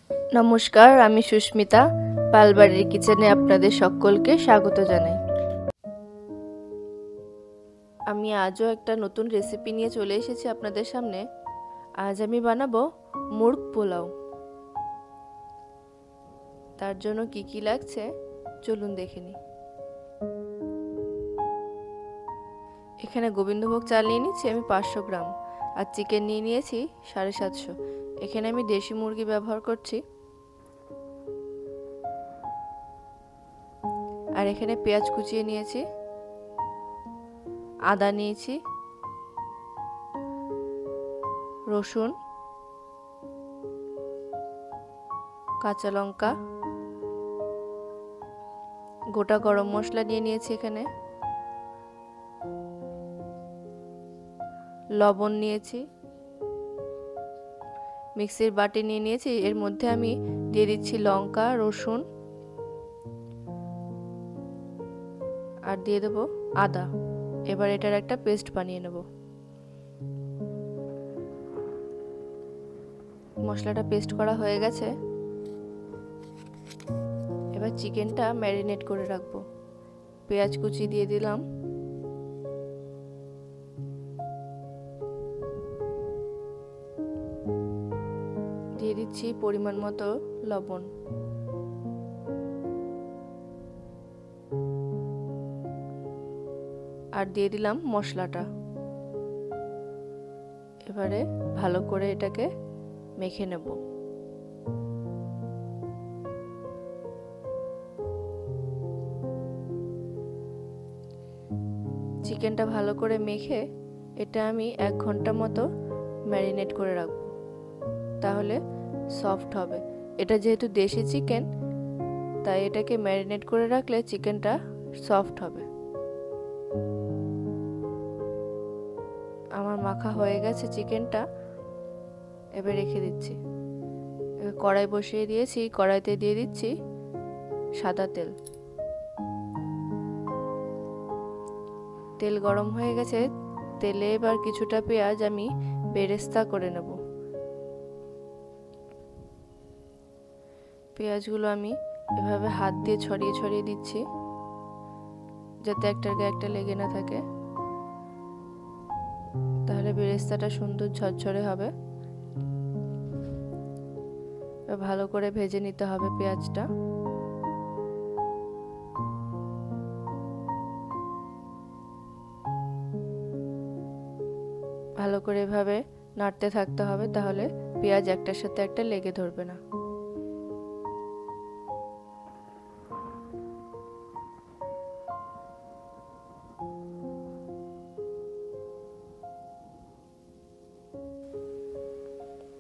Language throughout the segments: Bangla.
নমস্কার, আমি সুস্মিতা। পালবাড়ির কিচেনে আপনাদের সকলকে স্বাগত জানাই। আমি আজও একটা নতুন রেসিপি নিয়ে চলে এসেছি আপনাদের সামনে। আজ আমি বানাবো মুর্গ পোলাও। তার জন্য কি কি লাগছে চলুন দেখে নিই। এখানে গোবিন্দভোগ চাল নিয়ে নিচ্ছি আমি 500 গ্রাম, আর চিকেন নিয়ে নিয়েছি 750। এখানে আমি দেশি মুরগি ব্যবহার করছি। আর এখানে পেঁয়াজ কুচিয়ে নিয়েছি, আদা নিয়েছি, রসুন, কাঁচা লঙ্কা, গোটা গরম মশলা নিয়ে নিয়েছি, এখানে লবণ নিয়েছি, মিক্সির বাটি নিয়ে নিয়েছি। এর মধ্যে আমি দিয়ে দিচ্ছি লঙ্কা, রসুন আর দিয়ে দেবো আদা। এবার এটার একটা পেস্ট বানিয়ে নেব। মশলাটা পেস্ট করা হয়ে গেছে। এবার চিকেনটা ম্যারিনেট করে রাখবো। পেঁয়াজ কুচি দিয়ে দিলাম, দিয়ে দিচ্ছি পরিমাণ মতো লবণ, আর দিয়ে দিলাম মশলাটা। এবারে ভালো করে এটাকে মেখে নেব। চিকেনটা ভালো করে মেখে এটা আমি 1 ঘন্টা মতো ম্যারিনেট করে রাখবো, তাহলে সফট হবে। এটা যেহেতু দেশি চিকেন, তাই এটাকে ম্যারিনেট করে রাখলে চিকেনটা সফট হবে। আমার মাখা হয়ে গেছে চিকেনটা, এবার রেখে দিচ্ছি। এবার কড়াই বসিয়ে দিয়েছি, কড়াইতে দিয়ে দিচ্ছি সাদা তেল। তেল গরম হয়ে গেছে, তেলে এবার কিছুটা পেঁয়াজ আমি বেরেস্তা করে নেব। পেঁয়াজগুলো আমি এভাবে হাত দিয়ে ছড়িয়ে ছড়িয়ে দিচ্ছি, যাতে একটার গায়ে একটা লেগে না থাকে, তাহলে বেরেস্তাটা সুন্দর ঝরঝরে হবে। ভালো করে ভেজে নিতে হবে পেঁয়াজটা। ভালো করে এভাবে নাড়তে থাকতে হবে, তাহলে পেঁয়াজ একটার সাথে একটা লেগে ধরবে না।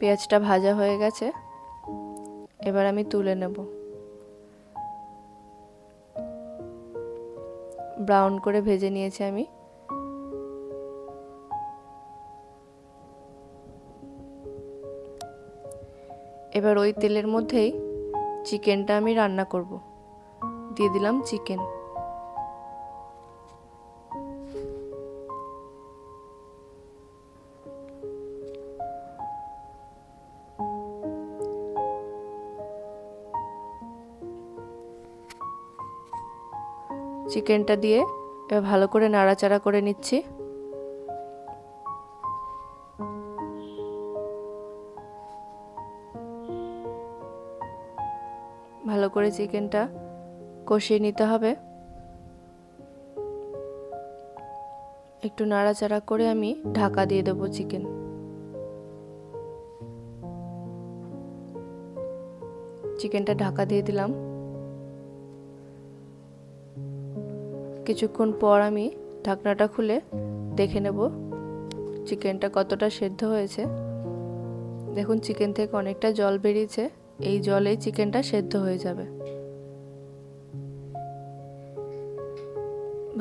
পেঁয়াজটা ভাজা হয়ে গেছে, এবার আমি তুলে নেব। ব্রাউন করে ভেজে নিয়েছি আমি। এবার ওই তেলের মধ্যেই চিকেনটা আমি রান্না করব। দিয়ে দিলাম চিকেন। চিকেনটা দিয়ে এবার ভালো করে নাড়াচাড়া করে নিচ্ছি। ভালো করে চিকেনটা কষিয়ে নিতে হবে। একটু নাড়াচাড়া করে আমি ঢাকা দিয়ে দেবো চিকেন। চিকেনটা ঢাকা দিয়ে দিলাম। কিছুক্ষণ পর আমি ঢাকনাটা খুলে দেখে নেব চিকেনটা কতটা সেদ্ধ হয়েছে। দেখুন চিকেন থেকে অনেকটা জল বেরিয়েছে, এই জলেই চিকেনটা সেদ্ধ হয়ে যাবে।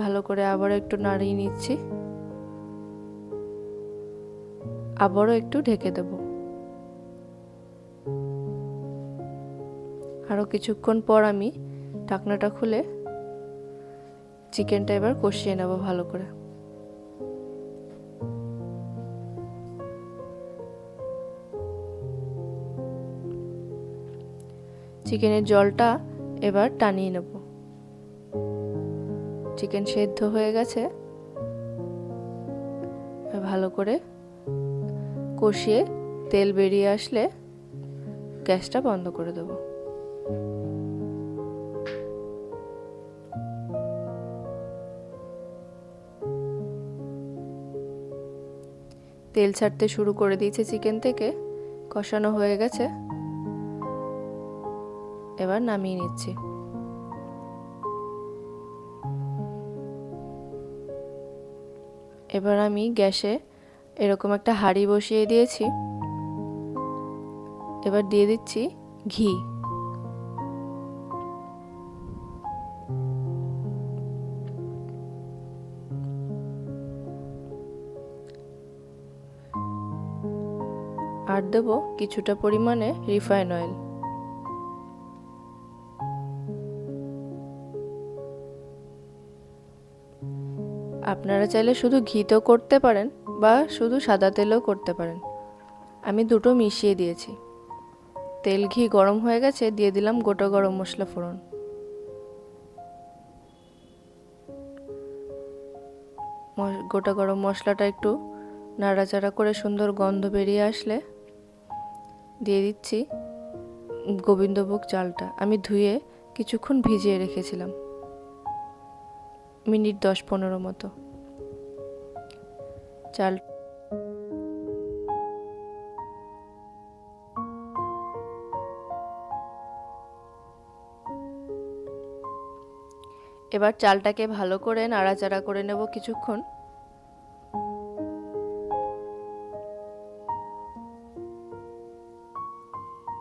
ভালো করে আবারও একটু নাড়িয়ে নিচ্ছি, আবারও একটু ঢেকে দেব। আরও কিছুক্ষণ পর আমি ঢাকনাটা খুলে চিকেনটা এবার কষিয়ে নেব ভালো করে। চিকেনের জলটা এবার টানিয়ে নেব। চিকেন সেদ্ধ হয়ে গেছে, ভালো করে কষিয়ে তেল বেরিয়ে আসলে গ্যাসটা বন্ধ করে দেব। তেল ছাড়তে শুরু করে দিয়েছে চিকেন থেকে, কষানো হয়ে গেছে, এবার নামিয়ে নিচ্ছি। এবার আমি গ্যাসে এরকম একটা হাঁড়ি বসিয়ে দিয়েছি, এবার দিয়ে দিচ্ছি ঘি। আর দেব কিছুটা পরিমাণে রিফাইন অয়েল। আপনারা চাইলে শুধু ঘিতেও করতে পারেন বা শুধু সাদা তেলেও করতে পারেন, আমি দুটো মিশিয়ে দিয়েছি। তেল ঘি গরম হয়ে গেছে, দিয়ে দিলাম গোটা গরম মশলা ফোড়ন। গোটা গরম মশলাটা একটু নাড়াচাড়া করে সুন্দর গন্ধ বেরিয়ে আসলে দিয়ে দিচ্ছি গোবিন্দভোগ চালটা। আমি ধুয়ে কিছুক্ষণ ভিজিয়ে রেখেছিলাম, মিনিট 10-15 মতো। চাল এবার চালটাকে ভালো করে নাড়াচাড়া করে নেব কিছুক্ষণ।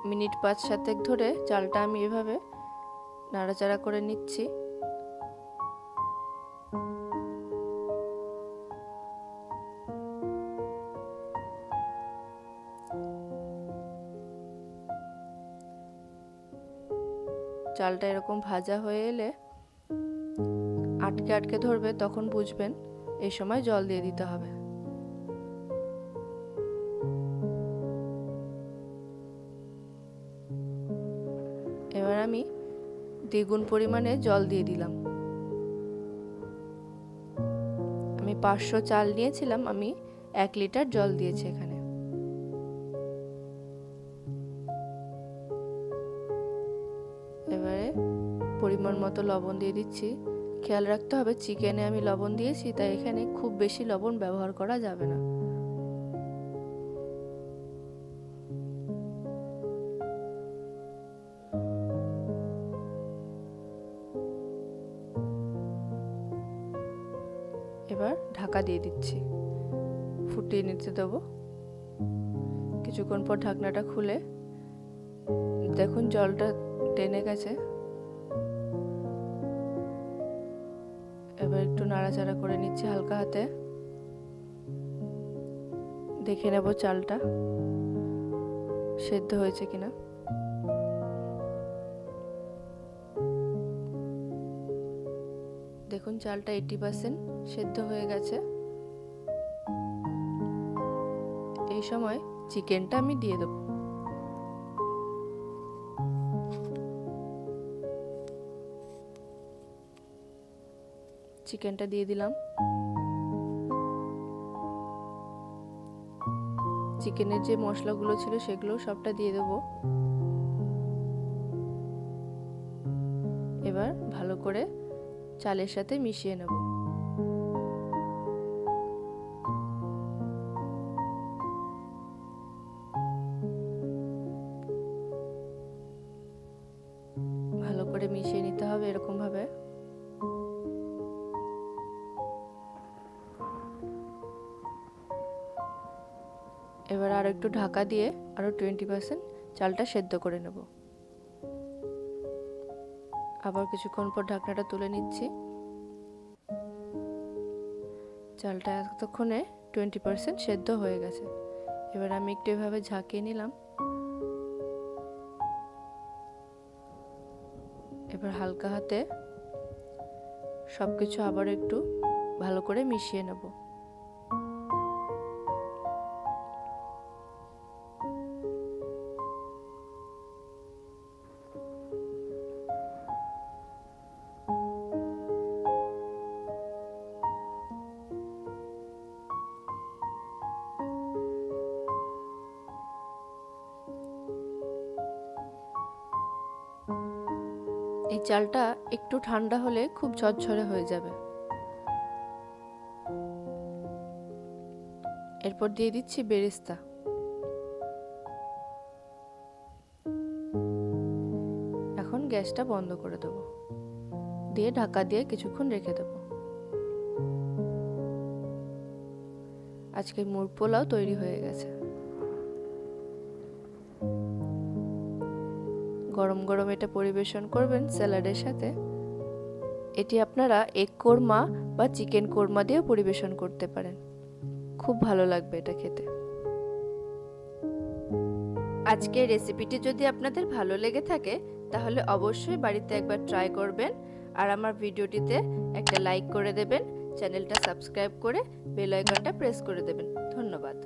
মিনিট 5-7 ধরে চালটা আমি এভাবে নাড়াচাড়া করে নিচ্ছি। চালটা এরকম ভাজা হয়ে এলে আটকে আটকে ধরবে, তখন বুঝবেন এই সময় জল দিয়ে দিতে হবে। এবার আমি দ্বিগুণ পরিমাণে জল দিয়ে দিলাম। আমি 500 চাল নিয়েছিলাম, আমি 1 লিটার জল দিয়েছি এখানে। এবারে পরিমাণ মতো লবণ দিয়ে দিচ্ছি। খেয়াল রাখতে হবে চিকেনে আমি লবণ দিয়েছি, তাই এখানে খুব বেশি লবণ ব্যবহার করা যাবে না। এবার ঢাকা দিয়ে দিচ্ছি, ফুটিয়ে নিতে দেবো। কিছুক্ষণ পর ঢাকনাটা খুলে দেখুন জলটা টেনে গেছে। এবার একটু নাড়াচাড়া করে নিচ্ছি হালকা হাতে, দেখে নেব চালটা সেদ্ধ হয়েছে কিনা। দেখুন চালটা 80% সেদ্ধ হয়ে গেছে। এই সময় চিকেনটা আমি দিয়ে দেব। চিকেনটা দিয়ে দিলাম। চিকেনের যে মশলাগুলো ছিল সেগুলো সবটা দিয়ে দেব। এবার ভালো করে চালের সাথে মিশিয়ে নেব। ভালো করে মিশিয়ে নিতে হবে এরকম ভাবে। এবার আরো একটু ঢাকা দিয়ে আরো 20% চালটা সেদ্ধ করে নেব। আবার কিছুক্ষণ পর ঢাকনাটা তুলে নিচ্ছি। চালটা এতক্ষণে 20% সেদ্ধ হয়ে গেছে। এবার আমি একটু এভাবে ঝাঁকিয়ে নিলাম। এবার হালকা হাতে সবকিছু আবার একটু ভালো করে মিশিয়ে নেব। এই চালটা একটু ঠান্ডা হলে খুব ঝরঝরে হয়ে যাবে। এরপর দিয়ে দিচ্ছি বেরেস্তা। এখন গ্যাসটা বন্ধ করে দেব, দিয়ে ঢাকা দিয়ে কিছুক্ষণ রেখে দেব। আজকে মুরগ পোলাও তৈরি হয়ে গেছে। গরম গরম এটা পরিবেশন করবেন স্যালাডের সাথে। এটি আপনারা এগ কোরমা বা চিকেন কোরমা দিয়েও পরিবেশন করতে পারেন, খুব ভালো লাগবে এটা খেতে। আজকের রেসিপিটি যদি আপনাদের ভালো লেগে থাকে তাহলে অবশ্যই বাড়িতে একবার ট্রাই করবেন, আর আমার ভিডিওটিতে একটা লাইক করে দেবেন, চ্যানেলটা সাবস্ক্রাইব করে বেল আইকনটা প্রেস করে দেবেন। ধন্যবাদ।